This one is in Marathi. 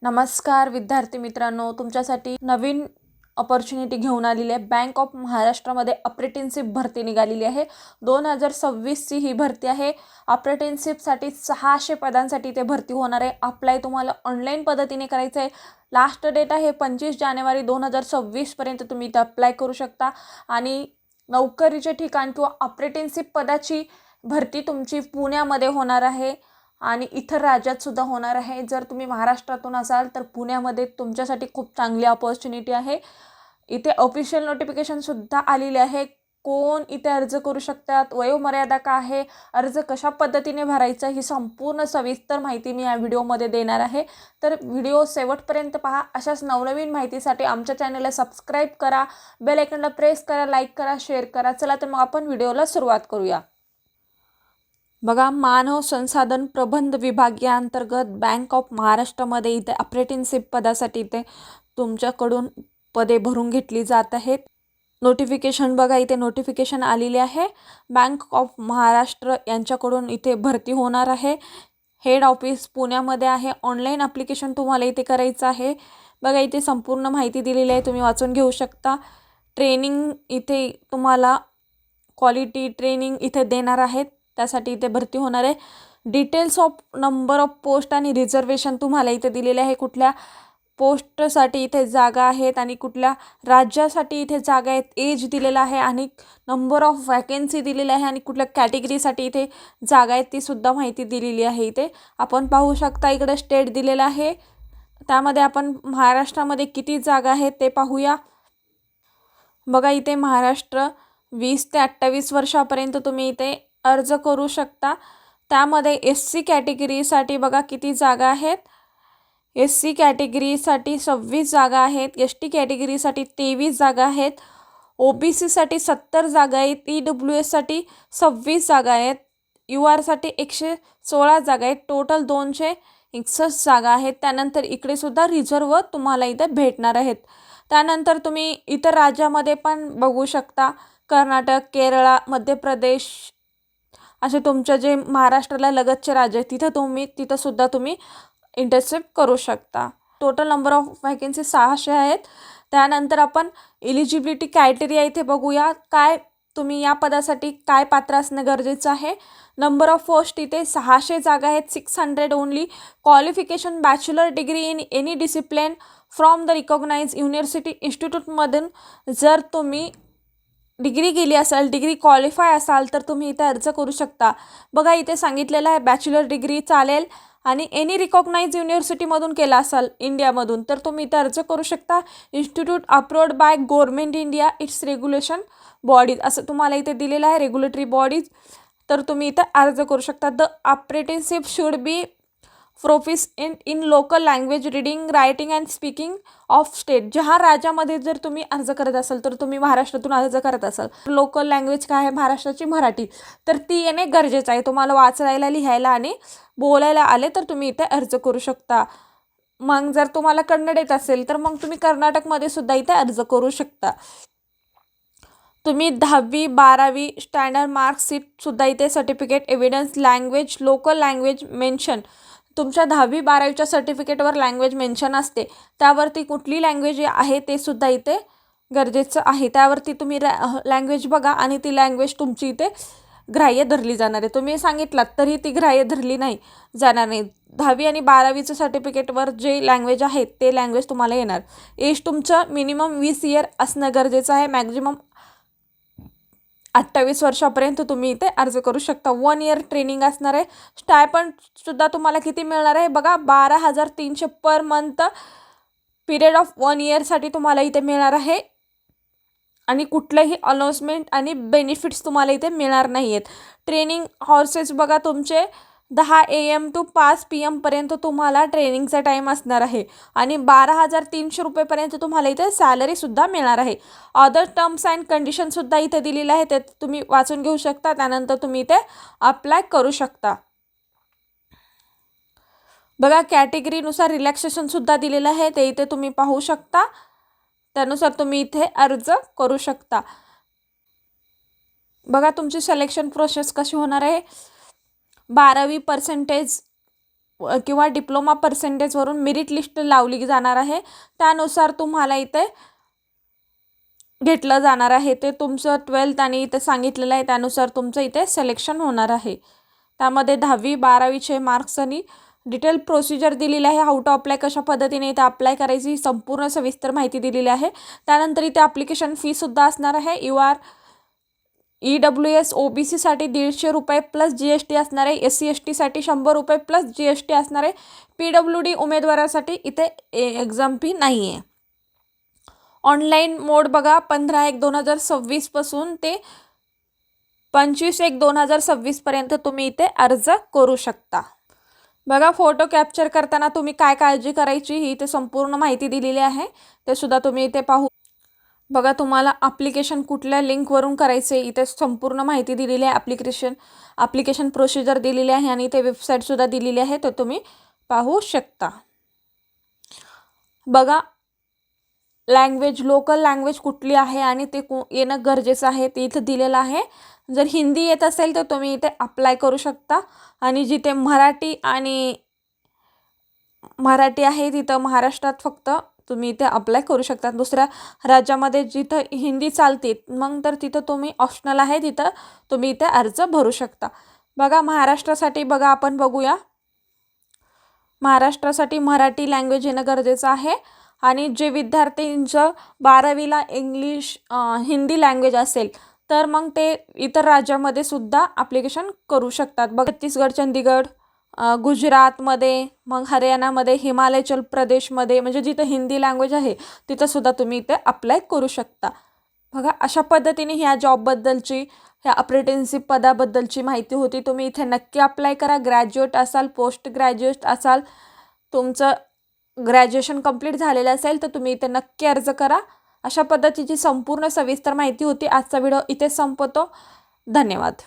नमस्कार विद्यार्थी मित्रांनो, तुमच्यासाठी नवीन अपॉर्च्युनिटी घेऊन आलेली आहे। बँक ऑफ महाराष्ट्रामध्ये अप्रेंटिसशिप भरती निघालेली आहे। 2026ची ही भरती आहे। अप्रेंटिसशिपसाठी 600 पदांसाठी ते भरती होणार आहे। अप्लाय तुम्हाला ऑनलाईन पद्धतीने करायचं आहे। लास्ट डेट आहे 25 जानेवारी 2026 पर्यंत तुम्ही इथे अप्लाय करू शकता। आणि नोकरीचे ठिकाण किंवा अप्रेंटिसशिप पदाची भरती तुमची पुण्यामध्ये होणार आहे आणि इतर राज्यात सुद्धा होणार आहे। जर तुम्ही महाराष्ट्रातून असाल तर पुण्यामध्ये तुमच्यासाठी खूप चांगली अपॉर्च्युनिटी आहे। इथे ऑफिशियल नोटिफिकेशन सुद्धा आलेले आहे। कोण इथे अर्ज करू शकतात, वयोमर्यादा काय आहे, अर्ज कशा पद्धतीने भरायचा, ही संपूर्ण सविस्तर माहिती मी या व्हिडिओमध्ये देणार आहे। तर व्हिडिओ शेवटपर्यंत पहा। अशाच नवनवीन माहितीसाठी आमच्या चॅनलला सबस्क्राईब करा, बेल आयकॉनला प्रेस करा, लाईक करा, शेअर करा। चला तर मग आपण व्हिडिओला सुरुवात करूया। बघा, मानव संसाधन प्रबंध विभाग या अंतर्गत बँक ऑफ महाराष्ट्रामध्ये इथे अप्रेंटिसशिप पदासाठी इथे तुमच्याकडून पदे भरून घेतली जात आहेत। नोटिफिकेशन बघा, इथे नोटिफिकेशन आलेली आहे। बँक ऑफ महाराष्ट्र यांच्याकडून इथे भरती होणार आहे। हेड ऑफिस पुण्यामध्ये आहे। ऑनलाईन ॲप्लिकेशन तुम्हाला इथे करायचं आहे। बघा, इथे संपूर्ण माहिती दिलेली आहे, तुम्ही वाचून घेऊ शकता। ट्रेनिंग इथे तुम्हाला क्वालिटी ट्रेनिंग इथे देणार आहेत, त्यासाठी इथे भरती होणार आहे। Details of number of post आणि रिझर्वेशन तुम्हाला इथे दिलेले आहे। कुठल्या पोस्टसाठी इथे जागा आहेत आणि कुठल्या राज्यासाठी इथे जागा आहेत, एज दिलेला आहे आणि नंबर ऑफ वॅकन्सी दिलेली आहे आणि कुठल्या कॅटेगरीसाठी इथे जागा आहेत ती सुद्धा माहिती दिलेली आहे। इथे आपण पाहू शकता, इकडे स्टेट दिलेला आहे, त्यामध्ये आपण महाराष्ट्रामध्ये किती जागा आहेत ते पाहूया। बघा, इथे महाराष्ट्र 20 ते 28 वर्षापर्यंत तुम्ही इथे अर्ज करू शकता। त्यामध्ये SC कॅटेगरीसाठी बघा किती जागा आहेत। SC कॅटेगरीसाठी 26 जागा आहेत, ST कॅटेगरीसाठी 23 जागा आहेत, OBCसाठी 70 जागा आहेत, EWSसाठी 26 जागा आहेत, UR साठी 116 जागा आहेत, टोटल 261 जागा आहेत। त्यानंतर इकडे सुद्धा रिझर्व तुम्हाला इथे भेटणार आहेत। त्यानंतर तुम्ही इतर राज्यामध्ये पण बघू शकता, कर्नाटक, केरळ, मध्य प्रदेश असे तुमचे जे महाराष्ट्राला लगतचे राज्य आहेत तिथं सुद्धा तुम्ही इंटर्नशिप करू शकता। टोटल नंबर ऑफ वॅकन्सी 600 आहेत। त्यानंतर आपण एलिजिबिलिटी क्रायटेरिया इथे बघूया, काय तुम्ही या पदासाठी काय पात्र असणं गरजेचं आहे। नंबर ऑफ पोस्ट इथे 600 जागा आहेत, 600 only. Qualification bachelor degree in any discipline from the recognise university इन्स्टिट्यूटमधून जर तुम्ही डिग्री केली असाल, डिग्री क्वालिफाय असाल तर तुम्ही इथे अर्ज करू शकता। बघा, इथे सांगितलेलं आहे बॅचलर डिग्री चालेल आणि एनी रिकॉग्नाइज युनिव्हर्सिटीमधून केला असाल इंडियामधून तर तुम्ही इथे अर्ज करू शकता। Institute approved by government India, it's regulation bodies असं तुम्हाला इथे दिलेलं आहे, रेग्युलेटरी बॉडीज, तर तुम्ही इथे अर्ज करू शकता। The apprenticeship should be proficient in local language reading, writing and speaking of state. ज्या राज्यामध्ये जर तुम्ही अर्ज करत असाल, तर तुम्ही महाराष्ट्रातून अर्ज करत असाल, लोकल लँग्वेज काय आहे महाराष्ट्राची मराठी, तर ती येणे गरजेचं आहे। तुम्हाला वाचायला, लिहायला आणि बोलायला आले तर तुम्ही इथे अर्ज करू शकता। मग जर तुम्हाला कन्नड येत असेल तर मग तुम्ही कर्नाटकमध्ये सुद्धा इथे अर्ज करू शकता। तुम्ही 10वी 12वी स्टँडर्ड मार्कशीट सुद्धा इथे certificate, evidence, language, local language mention, तुमच्या 10वी 12वीच्या सर्टिफिकेटवर लँग्वेज मेन्शन असते, त्यावरती कुठली लँग्वेज आहे ते सुद्धा इथे गरजेचं आहे। त्यावरती तुम्ही लँग्वेज बघा आणि ती लँग्वेज तुमची इथे ग्राह्य धरली जाणार आहे। तुम्ही सांगितलात तरी ती ग्राह्य धरली नाही जाणार नाही। 10वी आणि 12वीचं सर्टिफिकेटवर जे लँग्वेज आहे ते लँग्वेज तुम्हाला येणार। एज तुमचं मिनिमम 20 इयर असणं गरजेचं आहे। मॅक्झिमम 28 वर्षापर्यंत तुम्ही इथे अर्ज करू शकता। 1 इयर ट्रेनिंग असणार आहे। स्टायपंड सुद्धा तुम्हाला किती मिळणार आहे बघा, 12,300 पर मंथ, पिरियड ऑफ 1 इयरसाठी तुम्हाला इथे मिळणार आहे आणि कुठलेही अनाउन्समेंट आणि बेनिफिट्स तुम्हाला इथे मिळणार नाही आहेत। ट्रेनिंग हॉर्सेस बघा, तुमचे 10 AM to 5 PM पर्यंत तुम्हाला ट्रेनिंगचा टाईम असणार आहे आणि 12,300 रुपयेपर्यंत तुम्हाला इथे सॅलरीसुद्धा मिळणार आहे। अदर टर्म्स अँड कंडिशनसुद्धा इथे दिलेले आहे, ते तुम्ही वाचून घेऊ शकता। त्यानंतर तुम्ही इथे अप्लाय करू शकता। बघा, कॅटेगरीनुसार रिलॅक्सेशनसुद्धा दिलेलं आहे, ते इथे तुम्ही पाहू शकता। त्यानुसार तुम्ही इथे अर्ज करू शकता। बघा, तुमची सिलेक्शन प्रोसेस कशी होणार आहे। 12वी पर्सेंटेज किंवा डिप्लोमा पर्सेंटेजवरून मेरिट लिस्ट लावली जाणार आहे. त्यानुसार तुम्हाला इथे घेतलं जाणार आहे. ते तुमचं 12th आणि इथे सांगितलेलं आहे त्यानुसार तुमचं इथे सिलेक्शन होणार आहे. त्यामध्ये 10वी 12वीचे मार्क्स आणि डिटेल प्रोसिजर दिलेली आहे. हाऊ टू अप्लाय, कशा पद्धतीने इथे अप्लाय करायची संपूर्ण सविस्तर माहिती दिलेली आहे. त्यानंतर इथे ॲप्लिकेशन फीसुद्धा असणार आहे. EWS OBCसाठी 150 रुपये प्लस GST असणार आहे. SC STसाठी 100 रुपये प्लस GST असणार आहे. PWD उमेदवारासाठी इथे एक्झाम फी नाही आहे. ऑनलाईन मोड बघा 15/1/2026 पासून ते 25/1/2026 पर्यंत तुम्ही इथे अर्ज करू शकता. बघा फोटो कॅप्चर करताना तुम्ही काय काळजी करायची ही इथे संपूर्ण माहिती दिलेली आहे. ते सुद्धा तुम्ही इथे पाहू. बघा तुम्हाला ॲप्लिकेशन कुठल्या लिंकवरून करायचे इथे संपूर्ण माहिती दिलेली आहे. ॲप्लिकेशन प्रोसिजर दिलेली आहे आणि इथे वेबसाईटसुद्धा दिलेली आहे, तर तुम्ही पाहू शकता. बघा लँग्वेज, लोकल लँग्वेज कुठली आहे आणि ते येणं गरजेचं आहे ते इथं दिलेलं आहे. जर हिंदी येत असेल तर तुम्ही इथे अप्लाय करू शकता. आणि जिथे मराठी आहे तिथं महाराष्ट्रात फक्त तुम्ही इथे अप्लाय करू शकता. दुसऱ्या राज्यामध्ये जिथं हिंदी चालते मग तर तिथं तुम्ही ऑप्शनल आहे, तिथं तुम्ही इथे अर्ज भरू शकता. बघा महाराष्ट्रासाठी बघा आपण बघूया. महाराष्ट्रासाठी मराठी लँग्वेज येणं गरजेचं आहे. आणि जे विद्यार्थ्यांचं 12वीला हिंदी लँग्वेज असेल तर मग ते इतर राज्यामध्ये सुद्धा ॲप्लिकेशन करू शकतात. बघा छत्तीसगड, चंदीगड, गुजरातमध्ये, मग हरियाणामध्ये, हिमाचल प्रदेशमध्ये, म्हणजे जिथं हिंदी लँग्वेज आहे तिथं सुद्धा तुम्ही इथे अप्लाय करू शकता. बघा अशा पद्धतीने ह्या जॉबबद्दलची, ह्या अप्रेंटिसशिप पदाबद्दलची माहिती होती. तुम्ही इथे नक्की अप्लाय करा. ग्रॅज्युएट असाल, पोस्ट ग्रॅज्युएट असाल, तुमचं ग्रॅज्युएशन कंप्लीट झालेलं असेल तर तुम्ही इथे नक्की अर्ज करा. अशा पद्धतीची संपूर्ण सविस्तर माहिती होती. आजचा व्हिडिओ इथे संपवतो. धन्यवाद.